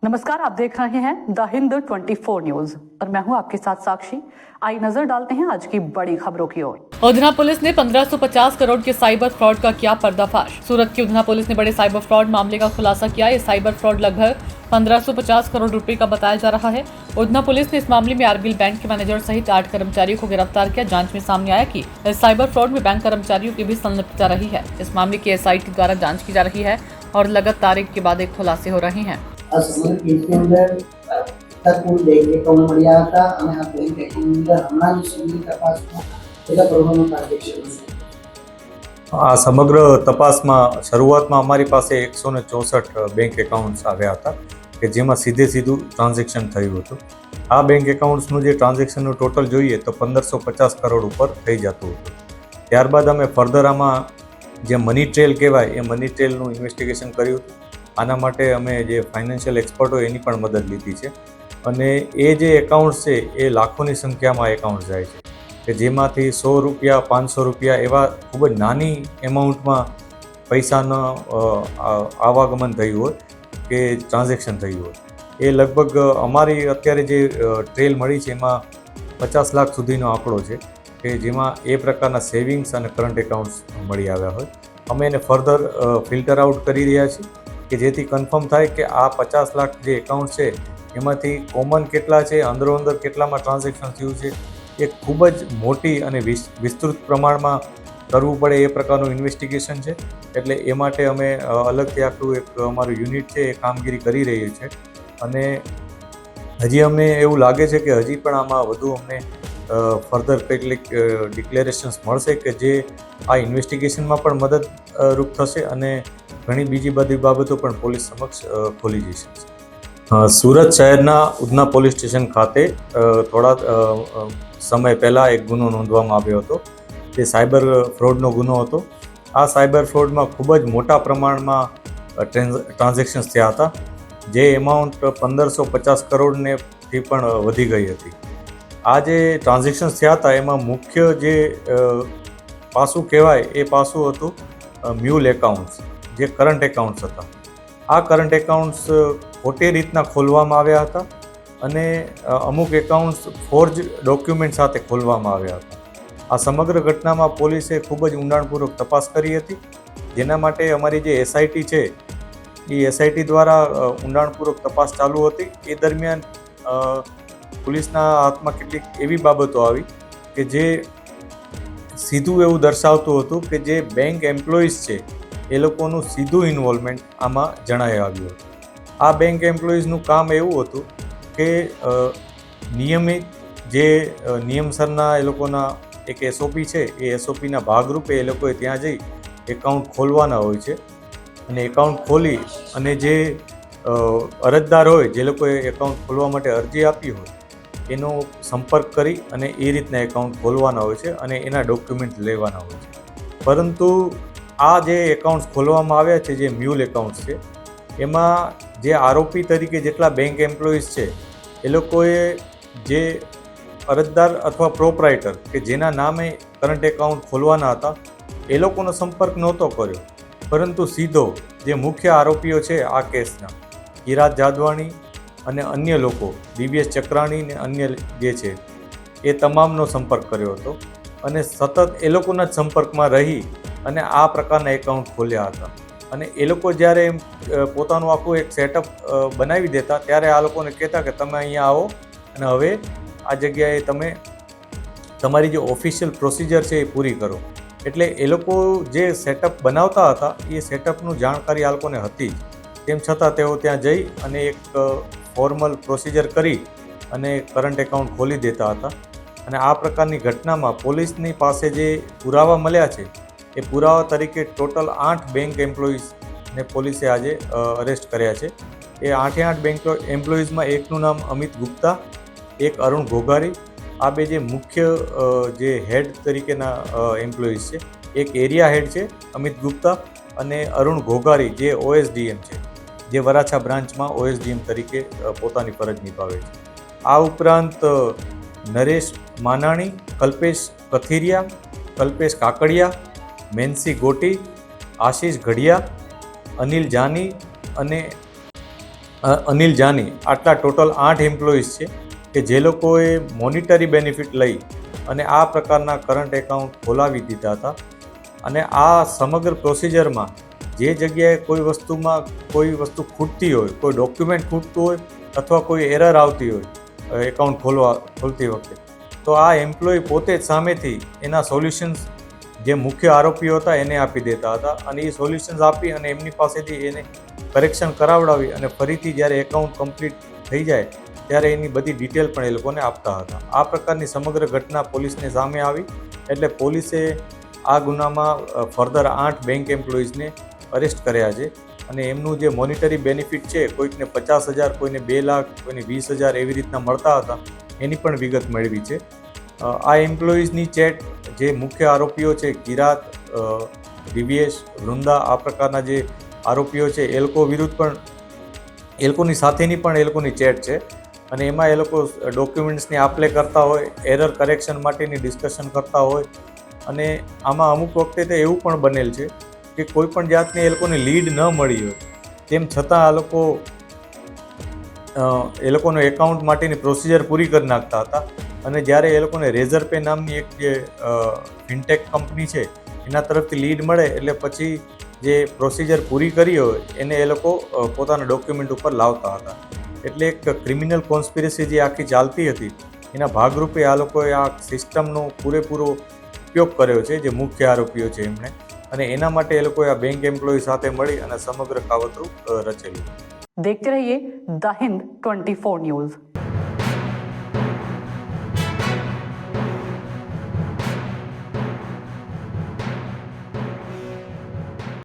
नमस्कार, आप देख रहे हैं द हिंद 24 न्यूज और मैं हूं आपके साथ साक्षी। आइए नजर डालते हैं आज की बड़ी खबरों की ओर। उधना पुलिस ने 1550 करोड़ के साइबर फ्रॉड का किया पर्दाफाश। सूरत की उधना पुलिस ने बड़े साइबर फ्रॉड मामले का खुलासा किया। ये साइबर फ्रॉड लगभग 1550 करोड़ रुपए का बताया जा रहा है। उधना पुलिस ने इस मामले में आरबीएल बैंक के मैनेजर सहित 8 कर्मचारियों को गिरफ्तार किया। जांच में सामने आया कि इस साइबर फ्रॉड में बैंक कर्मचारियों की भी संलिप्तता रही है। इस मामले की एसआईटी द्वारा जाँच की जा रही है और लगातार एक के बाद एक खुलासे हो रहे हैं। સમગ્ર કેસની અંદર કુલ બેંક એકાઉન્ટ મળ્યા હતા અને આ બેંક એકાઉન્ટની અંદર હમણાં જ સમગ્ર તપાસમાં કેટલા કરોડોનું ટ્રાન્ઝેક્શન છે। આ સમગ્ર તપાસમાં શરૂઆતમાં અમારી પાસે 164 બેંક એકાઉન્ટ્સ આવ્યા હતા કે જેમાં સીધું ટ્રાન્ઝેક્શન થયું હતું। આ બેંક એકાઉન્ટ્સનું જે ટ્રાન્ઝેક્શનનું ટોટલ જોઈએ તો 1550 કરોડ ઉપર થઈ જતું હતું। ત્યારબાદ અમે ફર્ધર આમાં જે મની ટ્રેલ કહેવાય એ મની ટ્રેલનું ઇન્વેસ્ટિગેશન કર્યું હતું। આના માટે અમે જે ફાઇનાન્શિયલ એક્સપર્ટ હોય એની પણ મદદ લીધી છે અને એ જે એકાઉન્ટ્સ છે એ લાખોની સંખ્યામાં એકાઉન્ટ્સ જાય છે કે જેમાંથી 100 રૂપિયા 500 રૂપિયા એવા ખૂબ જ નાની એમાઉન્ટમાં પૈસાનો આવાગમન થયું હોય કે ટ્રાન્ઝેક્શન થયું હોય। એ લગભગ અમારી અત્યારે જે ટ્રેલ મળી છે એમાં 50 લાખ સુધીનો આંકડો છે કે જેમાં એ પ્રકારના સેવિંગ્સ અને કરંટ એકાઉન્ટ્સ મળી આવ્યા હોય। અમે એને ફર્ધર ફિલ્ટર આઉટ કરી રહ્યા છીએ કે જેથી કન્ફર્મ થાય કે આ 50 લાખ જે એકાઉન્ટ છે એમાંથી કોમન કેટલા છે, અંદરો-અંદર કેટલામાં ટ્રાન્ઝેક્શન થયું છે, એ ખૂબ જ મોટી અને વિસ્તૃત પ્રમાણમાં કરવું પડે એ પ્રકારનું ઇન્વેસ્ટિગેશન છે। એટલે એ માટે અમે અલગથી આખું એક અમારું યુનિટ છે એ કામગીરી કરી રહ્યું છે અને હજી અમને એવું લાગે છે કે હજી પણ આમાં વધુ અમને ફર્ધર કેટલીક ડિક્લેરેશન્સ મળશે કે જે આ ઇન્વેસ્ટિગેશનમાં પણ મદદરૂપ થશે અને ઘણી બીજી બધી બાબતો પણ પોલીસ સમક્ષ ખોલી જઈ શકશે। સુરત શહેરના ઉધના પોલીસ સ્ટેશન ખાતે થોડા સમય પહેલાં એક ગુનો નોંધવામાં આવ્યો હતો જે સાયબર ફ્રોડનો ગુનો હતો। આ સાયબર ફ્રોડમાં ખૂબ જ મોટા પ્રમાણમાં ટ્રાન્ઝેક્શન્સ થયા હતા જે એમાઉન્ટ 1550 કરોડનેથી પણ વધી ગઈ હતી। આ જે ટ્રાન્ઝેક્શન્સ થયા હતા એમાં મુખ્ય જે પાસું કહેવાય એ પાસું હતું મ્યુલ એકાઉન્ટ્સ જે કરંટ એકાઉન્ટ્સ હતા। આ કરંટ એકાઉન્ટ્સ ખોટી રીતના ખોલવામાં આવ્યા હતા અને અમુક એકાઉન્ટ્સ ફોર્જ ડોક્યુમેન્ટ સાથે ખોલવામાં આવ્યા હતા। આ સમગ્ર ઘટનામાં પોલીસે ખૂબ જ ઊંડાણપૂર્વક તપાસ કરી હતી જેના માટે અમારી જે એસઆઈટી છે એ એસઆઈટી દ્વારા ઊંડાણપૂર્વક તપાસ ચાલુ હતી। એ દરમિયાન પોલીસના હાથમાં કેટલીક એવી બાબતો આવી કે જે સીધું એવું દર્શાવતું હતું કે જે બેંક એમ્પ્લોઈઝ છે એ લોકોનું સીધું ઇન્વોલ્વમેન્ટ આમાં જણાઈ આવ્યું હતું। આ બેંક એમ્પ્લોઈઝનું કામ એવું હતું કે નિયમિત જે નિયમસરના એ લોકોના એક એસઓપી છે એ એસઓપીના ભાગરૂપે એ લોકોએ ત્યાં જઈ એકાઉન્ટ ખોલવાના હોય છે અને એકાઉન્ટ ખોલી અને જે અરજદાર હોય જે લોકોએ એકાઉન્ટ ખોલવા માટે અરજી આપી હોય એનો સંપર્ક કરી અને એ રીતના એકાઉન્ટ ખોલવાના હોય છે અને એના ડોક્યુમેન્ટ લેવાના હોય છે। પરંતુ આ જે એકાઉન્ટ્સ ખોલવામાં આવ્યા છે જે મ્યુલ એકાઉન્ટ્સ છે એમાં જે આરોપી તરીકે જેટલા બેંક એમ્પ્લોઈઝ છે એ લોકોએ જે અરજદાર અથવા પ્રોપરાઇટર કે જેના નામે કરંટ એકાઉન્ટ ખોલવાના હતા એ લોકોનો સંપર્ક નહોતો કર્યો પરંતુ સીધો જે મુખ્ય આરોપીઓ છે આ કેસના ઈરાદ જાદવાણી અને અન્ય લોકો દિવ્યેશ ચક્રાણી ને અન્ય જે છે એ તમામનો સંપર્ક કર્યો હતો અને સતત એ લોકોના જ સંપર્કમાં રહી અને આ પ્રકારના એકાઉન્ટ ખોલ્યા હતા અને એ લોકો જ્યારે પોતાનું આખું એક સેટઅપ બનાવી દેતા ત્યારે આ લોકોને કહેતા કે તમે અહીંયા આવો અને હવે આ જગ્યાએ તમે તમારી જે ઓફિશિયલ પ્રોસિજર છે એ પૂરી કરો। એટલે એ લોકો જે સેટઅપ બનાવતા હતા એ સેટઅપનું જાણકારી આ લોકોને હતી જ તેમ છતાં તેઓ ત્યાં જઈ અને એક ફોર્મલ પ્રોસિજર કરી અને કરંટ એકાઉન્ટ ખોલી દેતા હતા અને આ પ્રકારની ઘટનામાં પોલીસની પાસે જે પુરાવા મળ્યા છે એ પુરાવા તરીકે ટોટલ 8 બેંક એમ્પ્લોઈઝને પોલીસે આજે અરેસ્ટ કર્યા છે। એ 8 બેંક એમ્પ્લોઈઝમાં એકનું નામ અમિત ગુપ્તા, એક અરુણ ઘોઘારી, આ બે જે મુખ્ય જે હેડ તરીકેના એમ્પ્લોઈઝ છે, એક એરિયા હેડ છે અમિત ગુપ્તા અને અરુણ ઘોઘારી જે ઓએસડીએમ છે જે વરાછા બ્રાન્ચમાં ઓએસડીએમ તરીકે પોતાની ફરજ નિભાવે છે। આ ઉપરાંત નરેશ માનાણી, કલ્પેશ કથિરિયા, કલ્પેશ કાકડિયા, મેન્સી ગોટી, આશીષ ઘડિયા, અનિલ જાની અને અનિલ જાની, આટલા ટોટલ 8 એમ્પ્લોઈઝ છે કે જે લોકોએ મોનિટરી બેનિફિટ લઈ અને આ પ્રકારના કરંટ એકાઉન્ટ ખોલાવી દીધા હતા. અને આ સમગ્ર પ્રોસિજરમાં જે જગ્યાએ કોઈ વસ્તુ ખૂટતી હોય, કોઈ ડોક્યુમેન્ટ ખૂટતું હોય અથવા કોઈ એરર આવતી હોય એકાઉન્ટ ખોલતી વખતે, તો આ એમ્પ્લોય પોતે જ સામેથી એના સોલ્યુશન્સ જે મુખ્ય આરોપીઓ હતા એને આપી દેતા હતા અને એ સોલ્યુશન્સ આપી અને એમની પાસેથી એને કરેક્શન કરાવડાવી અને ફરીથી જ્યારે એકાઉન્ટ કમ્પ્લીટ થઈ જાય ત્યારે એની બધી ડિટેલ પણ એ લોકોને આપતા હતા. આ પ્રકારની સમગ્ર ઘટના પોલીસને સામે આવી એટલે પોલીસે આ ગુનામાં ફર્ધર 8 બેંક એમ્પ્લોઈઝને અરેસ્ટ કર્યા છે અને એમનું જે મોનિટરી બેનિફિટ છે, કોઈકને 50,000, કોઈને 2 લાખ, કોઈને 20,000 એવી રીતના મળતા હતા, એની પણ વિગત મેળવી છે. આ એમ્પ્લોઈઝની ચેટ જે મુખ્ય આરોપીઓ છે, કિરાત, દિવ્યેશ, વૃંદા, આ પ્રકારના જે આરોપીઓ છે એ લોકો વિરુદ્ધ પણ એ લોકોની સાથેની પણ એ લોકોની ચેટ છે અને એમાં એ લોકો ડોક્યુમેન્ટ્સની આપ-લે કરતા હોય, એરર કરેક્શન માટેની ડિસ્કશન કરતા હોય અને આમાં અમુક વખતે તો એવું પણ બનેલ છે કે કોઈ પણ જાતની એ લોકોને લીડ ન મળી હોય તેમ છતાં આ લોકો એ લોકોનો એકાઉન્ટ માટેની પ્રોસિજર પૂરી કરી નાખતા હતા અને જ્યારે એ લોકોને રેઝરપે નામની એક જે ફિનટેક કંપની છે એના તરફથી લીડ મળે એટલે પછી જે પ્રોસિજર પૂરી કરી હોય એને એ લોકો પોતાના ડોક્યુમેન્ટ ઉપર લાવતા હતા. એટલે એક ક્રિમિનલ કોન્સ્પિરસી જે આખી ચાલતી હતી એના ભાગરૂપે આ લોકોએ આ સિસ્ટમનો પૂરેપૂરો ઉપયોગ કર્યો છે જે મુખ્ય આરોપીઓ છે એમણે, અને એના માટે એ લોકોએ આ બેંક એમ્પ્લોય સાથે મળી અને સમગ્ર કાવતરું રચેલું. देखते रहिए द हिंद 24 न्यूज.